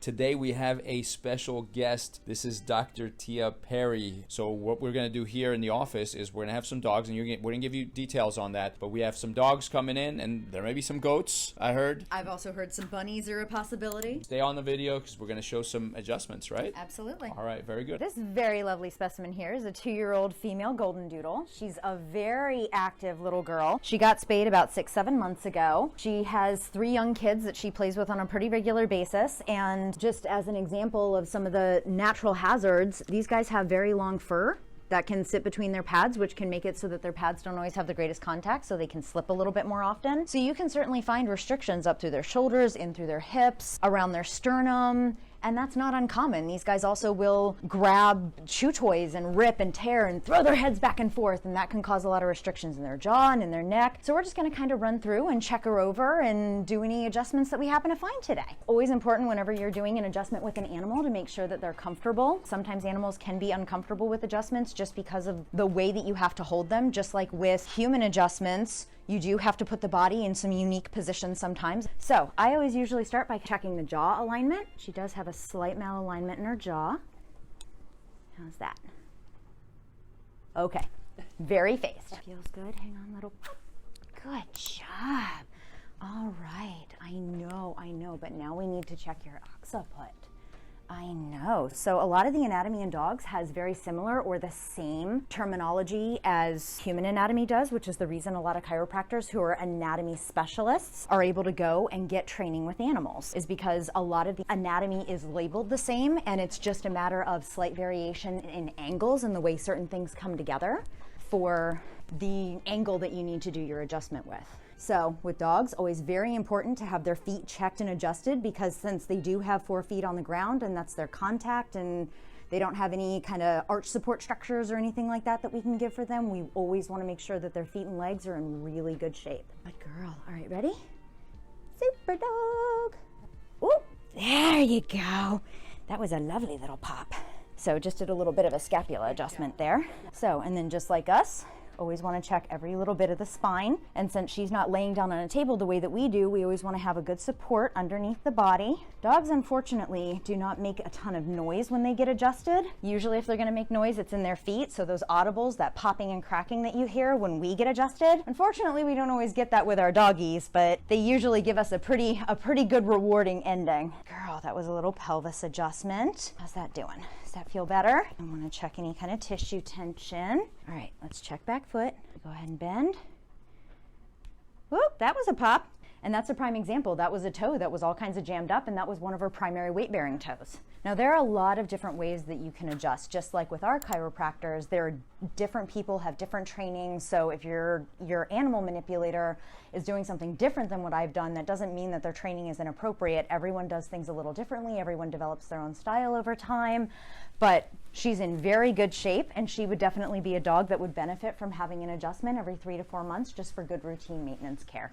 Today we have a special guest. This is Dr. Tia Perry. So what we're going to do here in the office is we're going to have some dogs, and we're going to give you details on that. But we have some dogs coming in, and there may be some goats, I heard. I've also heard some bunnies are a possibility. Stay on the video because we're going to show some adjustments, right? Absolutely. All right, very good. This very lovely specimen here is a 2-year-old female golden doodle. She's a very active little girl. She got spayed about 6-7 months ago. She has 3 young kids that she plays with on a pretty regular basis, and just as an example of some of the natural hazards, these guys have very long fur that can sit between their pads, which can make it so that their pads don't always have the greatest contact, so they can slip a little bit more often. So you can certainly find restrictions up through their shoulders, in through their hips, around their sternum, and that's not uncommon. These guys also will grab chew toys and rip and tear and throw their heads back and forth, and that can cause a lot of restrictions in their jaw and in their neck. So we're just gonna kind of run through and check her over and do any adjustments that we happen to find today. Always important whenever you're doing an adjustment with an animal to make sure that they're comfortable. Sometimes animals can be uncomfortable with adjustments just because of the way that you have to hold them. Just like with human adjustments, you do have to put the body in some unique positions sometimes. So I always usually start by checking the jaw alignment. She does have a slight malalignment in her jaw. How's that? Okay, very phased. Feels good, hang on little, good job. All right, I know, but now we need to check your occiput. I know. So a lot of the anatomy in dogs has very similar or the same terminology as human anatomy does, which is the reason a lot of chiropractors who are anatomy specialists are able to go and get training with animals, is because a lot of the anatomy is labeled the same, and it's just a matter of slight variation in angles and the way certain things come together for the angle that you need to do your adjustment with. So with dogs, always very important to have their feet checked and adjusted, because since they do have 4 feet on the ground and that's their contact, and they don't have any kind of arch support structures or anything like that that we can give for them, we always want to make sure that their feet and legs are in really good shape. Good girl. All right, ready? Super dog. Oh, there you go. That was a lovely little pop. So just did a little bit of a scapula adjustment there. So, and then just like us, always want to check every little bit of the spine. And since she's not laying down on a table the way that we do, we always want to have a good support underneath the body. Dogs, unfortunately, do not make a ton of noise when they get adjusted. Usually if they're going to make noise, it's in their feet. So those audibles, that popping and cracking that you hear when we get adjusted, unfortunately, we don't always get that with our doggies, but they usually give us a pretty good rewarding ending. Girl, that was a little pelvis adjustment. How's that doing? Does that feel better? I want to check any kind of tissue tension. All right, let's check back foot. Go ahead and bend. Whoop, that was a pop. And that's a prime example. That was a toe that was all kinds of jammed up, and that was one of her primary weight-bearing toes. Now, there are a lot of different ways that you can adjust. Just like with our chiropractors, there are different people have different trainings. So if your animal manipulator is doing something different than what I've done, that doesn't mean that their training is inappropriate. Everyone does things a little differently. Everyone develops their own style over time. But she's in very good shape, and she would definitely be a dog that would benefit from having an adjustment every 3 to 4 months just for good routine maintenance care.